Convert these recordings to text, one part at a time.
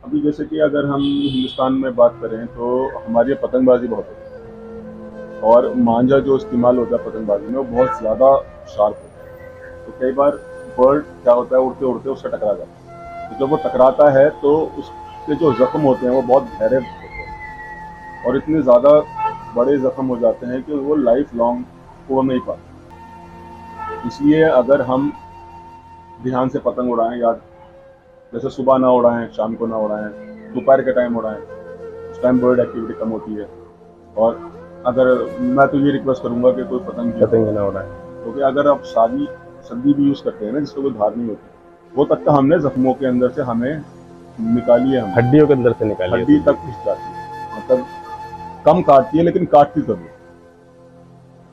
अभी जैसे कि अगर हम हिंदुस्तान में बात करें तो हमारी यहाँ पतंगबाजी बहुत होती है और मांझा जो इस्तेमाल होता है पतंगबाजी में वो बहुत ज़्यादा शार्प होता है। तो कई बार बर्ड क्या होता है उड़ते उड़ते उससे टकरा जाता है। तो जब वो टकराता है तो उसके जो ज़ख्म होते हैं वो बहुत गहरे होते हैं और इतने ज़्यादा बड़े ज़ख्म हो जाते हैं कि वो लाइफ लॉन्ग उड़ नहीं पाते। इसलिए अगर हम ध्यान से पतंग उड़ाएं या जैसे सुबह ना उड़ाएं, शाम को ना उड़ाएं, दोपहर के टाइम उड़ाएं, उस टाइम बर्ड एक्टिविटी कम होती है। और अगर मैं तो ये रिक्वेस्ट करूंगा कि कोई पतंग भी पतंग ना उड़ाए। क्योंकि अगर आप शादी सर्दी भी यूज़ करते हैं ना जिसको कोई धार नहीं होती, वो तक का हमने जख्मों के अंदर से हमें निकाली है, हमने हड्डियों के अंदर से निकाली है हड्डी सीधी। तक घुस जाती है। मतलब कम काटती है लेकिन काटती जरूर।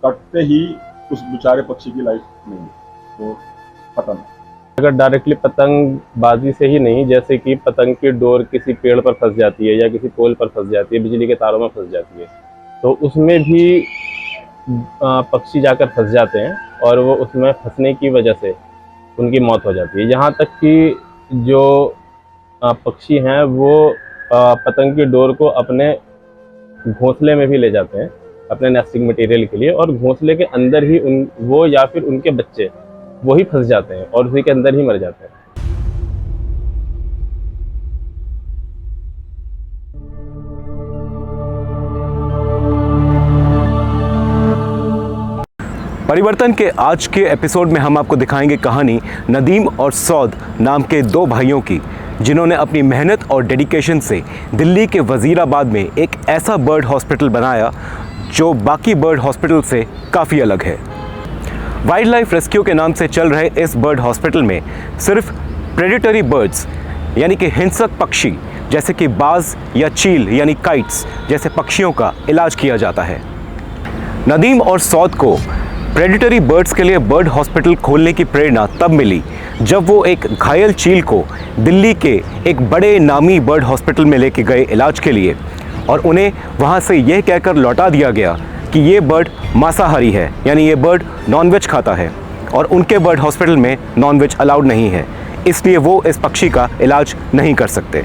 कटते ही उस बेचारे पक्षी की लाइफ नहीं है, तो खत्म। अगर डायरेक्टली पतंग बाजी से ही नहीं, जैसे कि पतंग की डोर किसी पेड़ पर फंस जाती है या किसी पोल पर फंस जाती है, बिजली के तारों में फंस जाती है, तो उसमें भी पक्षी जाकर फंस जाते हैं और वो उसमें फंसने की वजह से उनकी मौत हो जाती है। यहाँ तक कि जो पक्षी हैं वो पतंग की डोर को अपने घोंसले में भी ले जाते हैं अपने नेस्टिंग मटेरियल के लिए, और घोंसले के अंदर ही उन वो या फिर उनके बच्चे वो ही फंस जाते हैं और उसी के अंदर ही मर जाते हैं। परिवर्तन के आज के एपिसोड में हम आपको दिखाएंगे कहानी नदीम और सौद नाम के दो भाइयों की, जिन्होंने अपनी मेहनत और डेडिकेशन से दिल्ली के वज़ीराबाद में एक ऐसा बर्ड हॉस्पिटल बनाया जो बाकी बर्ड हॉस्पिटल से काफ़ी अलग है। वाइल्ड लाइफ रेस्क्यू के नाम से चल रहे इस बर्ड हॉस्पिटल में सिर्फ प्रेडेटरी बर्ड्स यानी कि हिंसक पक्षी जैसे कि बाज या चील यानी काइट्स जैसे पक्षियों का इलाज किया जाता है। नदीम और सौद को प्रेडेटरी बर्ड्स के लिए बर्ड हॉस्पिटल खोलने की प्रेरणा तब मिली जब वो एक घायल चील को दिल्ली के एक बड़े नामी बर्ड हॉस्पिटल में लेके गए इलाज के लिए, और उन्हें वहाँ से यह कहकर लौटा दिया गया कि ये बर्ड मांसाहारी है, यानी ये बर्ड नॉनवेज खाता है और उनके बर्ड हॉस्पिटल में नॉनवेज अलाउड नहीं है, इसलिए वो इस पक्षी का इलाज नहीं कर सकते।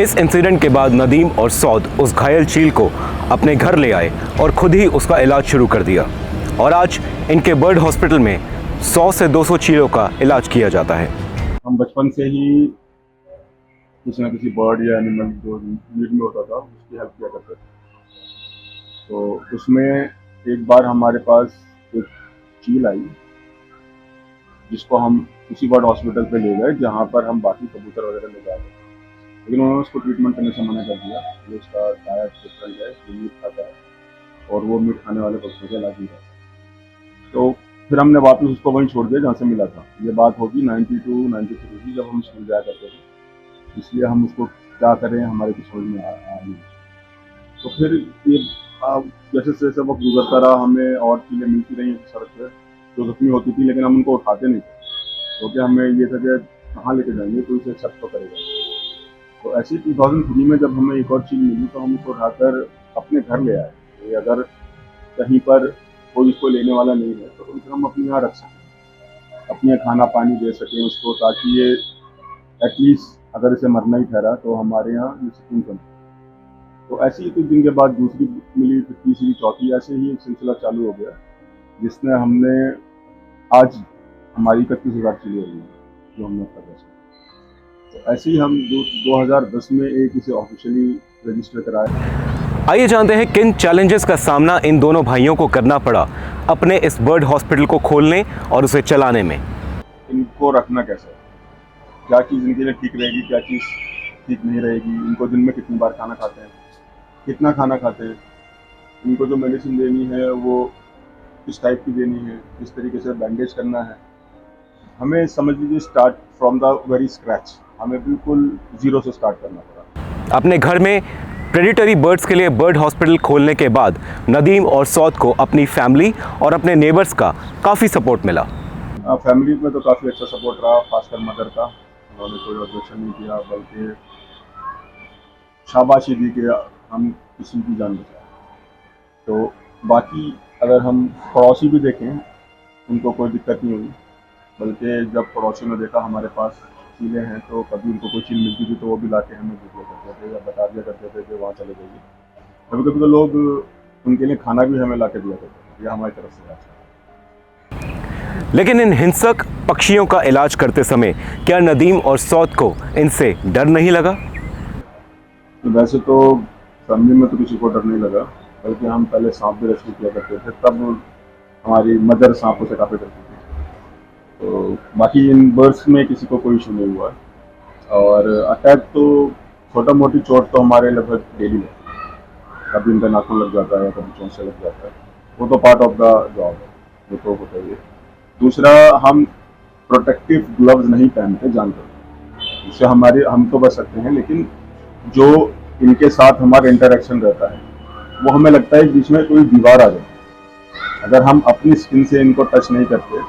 इस इंसिडेंट के बाद नदीम और सौद उस घायल चील को अपने घर ले आए और खुद ही उसका इलाज शुरू कर दिया, और आज इनके बर्ड हॉस्पिटल में 100 से 200 चीलों का इलाज किया जाता है। हम बचपन से ही किसी न किसी बर्ड या एनिमल जो नीड में होता था उसकी हेल्प किया करते थे। तो उसमें एक बार हमारे पास एक चील आई जिसको हम उसी बर्ड हॉस्पिटल पे ले गए जहाँ पर हम बाकी कबूतर वगैरह ले जाते थे, लेकिन उन्होंने उसको ट्रीटमेंट करने से मना कर दिया। वो उसका डायट डिफरेंट है, वो मीट खाता है और वो मीट खाने वाले पक्षियों के इलाज नहीं करता। तो फिर हमने वापस उसको वहीं छोड़ दिया जहाँ से मिला था। ये बात होगी 92-93 की, जब हम स्कूल जाया करते थे। इसलिए हम उसको क्या करें हमारे कुछ समझ में आ नहीं। तो फिर ये जैसे जैसे वक्त गुजरता रहा हमें और चीज़ें मिलती रही सड़क पे जो जख्मी होती थी, लेकिन हम उनको उठाते नहीं थे क्योंकि हमें ये था कि कहाँ लेके जाएंगे, कोई इसे एक्सेप्ट तो करेगा। तो ऐसे ही 2003 में जब हमें एक और चीज़ मिली तो हम उसको उठाकर अपने घर ले आए कि अगर कहीं पर कोई उसको लेने वाला नहीं है तो कम से कम अपने यहाँ रख सकें, अपने यहाँ खाना पानी दे सकें उसको, ताकि ये एटलीस्ट अगर इसे मरना ही ठहरा तो हमारे यहाँ ये सुकून कम। तो ऐसे ही कुछ दिन के बाद दूसरी मिली, फिर तीसरी, चौथी, ऐसे ही एक सिलसिला चालू हो गया जिसने हमने आज हमारी 31,000 चीज़ें हो गई जो हमने कर रहे। तो ऐसे ही हम 2010 में एक इसे ऑफिशियली रजिस्टर कराया। आइए जानते हैं किन चैलेंजेस का सामना इन दोनों भाइयों को करना पड़ा अपने इस बर्ड हॉस्पिटल को खोलने और उसे चलाने में। इनको रखना कैसे, क्या चीज़ इनके लिए ठीक रहेगी, क्या चीज़ ठीक नहीं रहेगी, इनको दिन में कितनी बार खाना खाते हैं, कितना खाना खाते हैं, इनको जो मेडिसिन देनी है वो किस टाइप की देनी है, किस तरीके से बैंडेज करना है, हमें समझ लीजिए start from the very scratch, हमें बिल्कुल ज़ीरो से स्टार्ट करना पड़ा। अपने घर में प्रेडेटरी बर्ड्स के लिए बर्ड हॉस्पिटल खोलने के बाद नदीम और सौद को अपनी फैमिली और अपने नेबर्स का काफ़ी सपोर्ट मिला। फैमिली में तो काफ़ी अच्छा सपोर्ट रहा, खासकर मदर का। उन्होंने कोई ऑब्जेक्शन नहीं किया, बल्कि शाबाशी दी कि हम किसी की जान बचाएं। तो बाकी अगर हम पड़ोसी भी देखें उनको कोई दिक्कत नहीं हुई, बल्कि जब पड़ोसी ने देखा हमारे पास चीज़ें हैं, तो कभी उनको कोई चीज़ मिलती थी तो वो भी ला के हमें दे दिया करते थे या बता दिया करते थे कि वहाँ चले जाइए। कभी कभी तो लोग उनके लिए खाना भी हमें ला के दिया करते थे, यह हमारी तरफ से आता है। लेकिन इन हिंसक पक्षियों का इलाज करते समय क्या नदीम और सौद को इनसे डर नहीं लगा? तो वैसे तो फैमिली में तो किसी को डर नहीं लगा, बल्कि हम पहले सांप भी रेस्क्यू किया करते थे, तब हमारी मदर सांपों से काफ़ी डरती थी। तो बाकी इन बर्ड्स में किसी को कोई इशू नहीं हुआ। और अटैक तो छोटा मोटी चोट तो हमारे लगभग डेली है, कभी इनका नाखून लग जाता है, कभी चोट से लग जाता है, वो तो पार्ट ऑफ द जॉब है, वो तो होता ही है। दूसरा, हम प्रोटेक्टिव ग्लव्स नहीं पहनते जानकर, इससे हम तो बच सकते हैं, लेकिन जो इनके साथ हमारा इंटरेक्शन रहता है वो हमें लगता है बीच में कोई दीवार आ जाए। अगर हम अपनी स्किन से इनको टच नहीं करते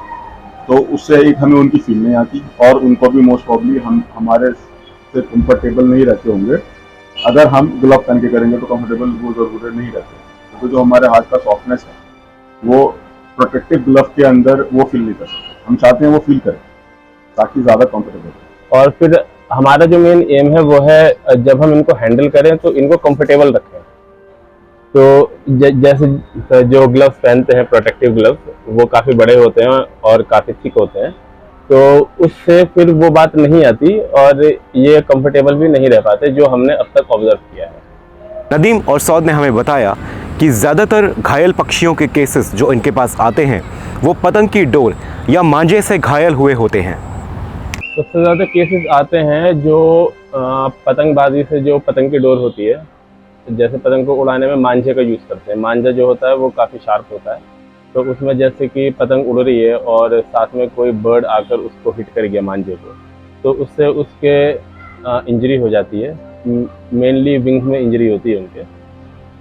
तो उससे एक हमें उनकी फील नहीं आती, और उनको भी मोस्ट प्रॉब्ली हमारे से कंफर्टेबल नहीं रहते होंगे। अगर हम ग्लव पहन के करेंगे तो कंफर्टेबल वो जरूर नहीं रहते, क्योंकि जो हमारे हाथ का सॉफ्टनेस है वो प्रोटेक्टिव ग्लव के अंदर वो फील नहीं कर सकते। हम चाहते हैं वो फील करें ताकि ज़्यादा कंफर्टेबल हो। और फिर हमारा जो मेन एम है वो है जब हम इनको हैंडल करें तो इनको कंफर्टेबल रखें। तो जैसे जो ग्लव्स पहनते हैं, प्रोटेक्टिव ग्लव्स, वो काफ़ी बड़े होते हैं और काफ़ी थिक होते हैं, तो उससे फिर वो बात नहीं आती और ये कंफर्टेबल भी नहीं रह पाते, जो हमने अब तक ऑब्जर्व किया है। नदीम और सौद ने हमें बताया कि ज़्यादातर घायल पक्षियों के केसेस जो इनके पास आते हैं वो पतंग की डोर या मांझे से घायल हुए होते हैं। सबसे ज़्यादा केसेस आते हैं जो पतंगबाजी से, जो पतंग की डोर होती है, जैसे पतंग को उड़ाने में मांझे का यूज़ करते हैं। मांझा जो होता है वो काफ़ी शार्प होता है, तो उसमें जैसे कि पतंग उड़ रही है और साथ में कोई बर्ड आकर उसको हिट कर गया मांझे को, तो उससे उसके इंजरी हो जाती है। मेनली विंग्स में इंजरी होती है उनके।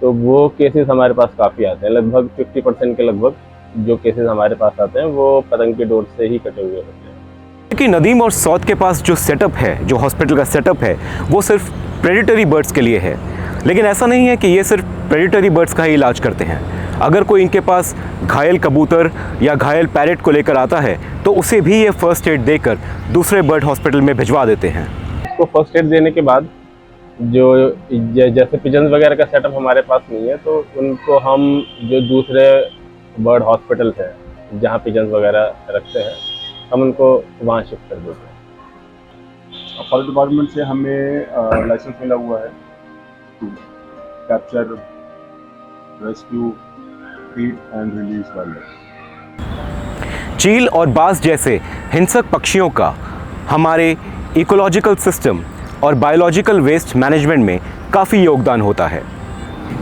तो वो केसेस हमारे पास काफ़ी आते हैं, लगभग 50% के लगभग जो केसेस हमारे पास आते हैं वो पतंग की डोर से ही कटे हुए होते हैं। क्योंकि नदीम और सौद के पास जो सेटअप है, जो हॉस्पिटल का सेटअप है, वो सिर्फ प्रेडेटरी बर्ड्स के लिए है। लेकिन ऐसा नहीं है कि ये सिर्फ प्रेडेटरी बर्ड्स का ही इलाज करते हैं। अगर कोई इनके पास घायल कबूतर या घायल पैरेट को लेकर आता है तो उसे भी ये फर्स्ट एड देकर दूसरे बर्ड हॉस्पिटल में भिजवा देते हैं। तो फर्स्ट एड देने के बाद जो जैसे पिजन्स वगैरह का सेटअप हमारे पास नहीं है, तो उनको हम जो दूसरे बर्ड हॉस्पिटल है जहाँ पिजन्स वगैरह रखते हैं, हम उनको वहाँ शिफ्ट कर देते हैं। फॉरेस्ट डिपार्टमेंट से हमें लाइसेंस मिला हुआ है to capture, rescue, treat and release wildlife. चील और बाज जैसे हिंसक पक्षियों का हमारे इकोलॉजिकल सिस्टम और बायोलॉजिकल वेस्ट मैनेजमेंट में काफ़ी योगदान होता है।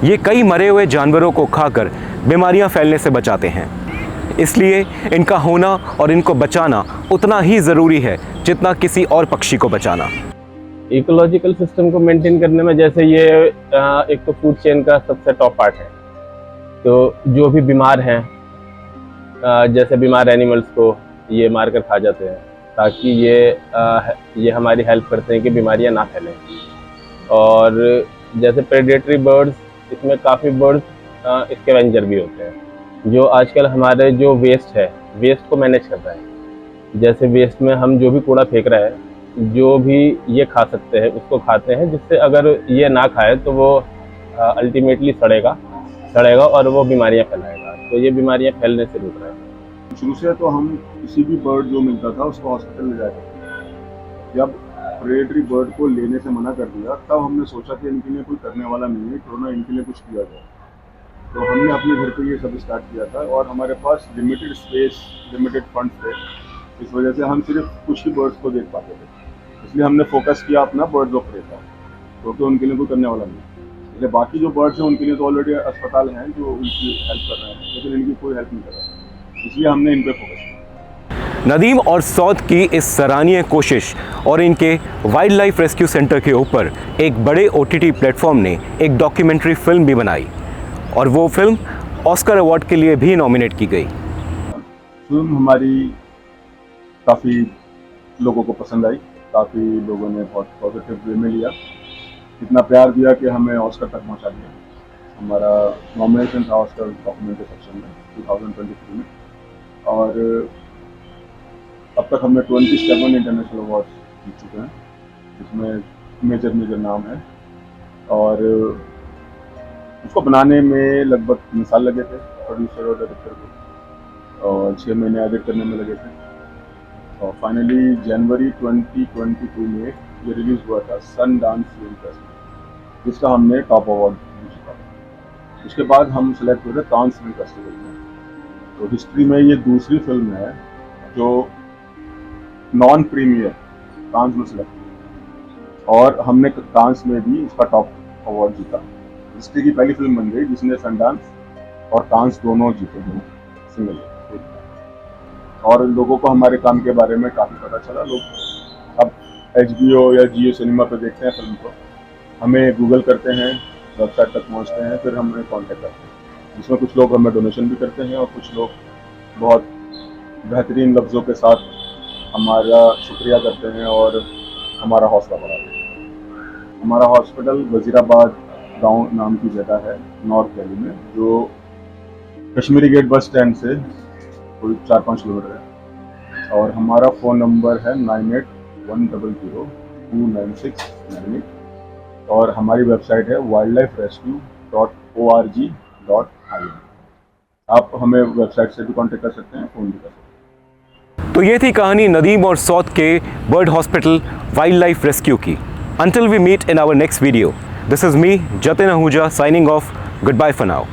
ये कई मरे हुए जानवरों को खाकर बीमारियां फैलने से बचाते हैं, इसलिए इनका होना और इनको बचाना उतना ही ज़रूरी है जितना किसी और पक्षी को बचाना। इकोलॉजिकल सिस्टम को मेंटेन करने में जैसे ये एक तो फूड चेन का सबसे टॉप पार्ट है, तो जो भी बीमार हैं, जैसे बीमार एनिमल्स को ये मार कर खा जाते हैं, ताकि ये हमारी हेल्प करते हैं कि बीमारियां ना फैलें। और जैसे प्रेडेटरी बर्ड्स, इसमें काफ़ी बर्ड्स स्कैवेंजर भी होते हैं, जो आजकल हमारे जो वेस्ट है, वेस्ट को मैनेज करता है। जैसे वेस्ट में हम जो भी कूड़ा फेंक रहे हैं, जो भी ये खा सकते हैं उसको खाते हैं, जिससे अगर ये ना खाए तो वो अल्टीमेटली सड़ेगा और वो बीमारियां फैलाएगा। तो ये बीमारियां फैलने से रुक रहे हैं। शुरू से तो हम किसी भी बर्ड जो मिलता था उसको हॉस्पिटल ले जाया करते थे। जब प्रेडेटरी बर्ड को लेने से मना कर दिया तब हमने सोचा कि इनके लिए कोई करने वाला नहीं है, क्यों ना इनके लिए कुछ किया जाए। तो हमने अपने घर पे ये सब स्टार्ट किया था, और हमारे पास लिमिटेड स्पेस, लिमिटेड फंड्स थे, इस वजह से हम सिर्फ कुछ ही बर्ड्स को देख पाते थे। इसलिए हमने फोकस किया अपना बर्ड्स ऑफ प्रे पर, क्योंकि उनके लिए कोई करने वाला नहीं। इसलिए बाकी जो बर्ड्स हैं उनके लिए तो ऑलरेडी अस्पताल हैं जो उनकी हेल्प कर रहे हैं, लेकिन इनकी कोई हेल्प नहीं कर रहा, इसलिए हमने इन पर फोकस किया। नदीम और सौद की इस सराहनीय कोशिश और इनके वाइल्ड लाइफ रेस्क्यू सेंटर के ऊपर एक बड़े OTT प्लेटफॉर्म ने एक डॉक्यूमेंट्री फिल्म भी बनाई, और वो फिल्म ऑस्कर अवार्ड के लिए भी नॉमिनेट की गई। फिल्म हमारी काफ़ी लोगों को पसंद आई, काफ़ी लोगों ने बहुत पॉजिटिव वे में लिया, इतना प्यार दिया कि हमें ऑस्कर तक पहुंचा दिया। हमारा नॉमिनेशन था ऑस्कर डॉक्यूमेंट्री सेक्शन में 2023 में, और अब तक हमने 27 इंटरनेशनल अवार्ड्स जीत चुके हैं, जिसमें मेजर नाम है। और उसको बनाने में लगभग 3 साल लगे थे प्रोड्यूसर और डायरेक्टर को, और 6 महीने एडिट करने में लगे थे। और फाइनली जनवरी 2022 में ये रिलीज हुआ था सनडांस फिल्म फेस्टिवल, जिसका हमने टॉप अवार्ड जीता था। उसके बाद हम सेलेक्ट हुए थे कांस फिल्म फेस्टिवल में। तो हिस्ट्री में ये दूसरी फिल्म है जो नॉन प्रीमियर कांस में सेलेक्ट हुई, और हमने कांस में भी इसका टॉप अवार्ड जीता। हिस्ट्री की पहली फिल्म बन गई जिसने सनडांस और कांस दोनों जीते हैं सिंगल। और लोगों को हमारे काम के बारे में काफ़ी पता चला। लोग अब HBO या जियो सिनेमा पे देखते हैं फिल्म को, हमें गूगल करते हैं, वेबसाइट तक पहुंचते हैं, फिर हमें कांटेक्ट करते हैं, जिसमें कुछ लोग हमें डोनेशन भी करते हैं और कुछ लोग बहुत बेहतरीन लफ्ज़ों के साथ हमारा शुक्रिया करते हैं और हमारा हौसला बढ़ाते हैं। हमारा हॉस्पिटल वज़ीराबाद गांव नाम की जगह है नॉर्थ दिल्ली में, जो कश्मीरी गेट बस स्टैंड से कोई 4-5 किलोमीटर है। और हमारा फ़ोन नंबर है 9810029698, और हमारी वेबसाइट है wildliferescue.org.in। आप हमें वेबसाइट से भी कांटेक्ट कर सकते हैं, फ़ोन भी कर सकते हैं। तो ये थी कहानी नदीम और सौद के bird hospital wild life rescue की। Until we meet in our next video, this is me, Jatin Ahuja, signing off. Goodbye for now.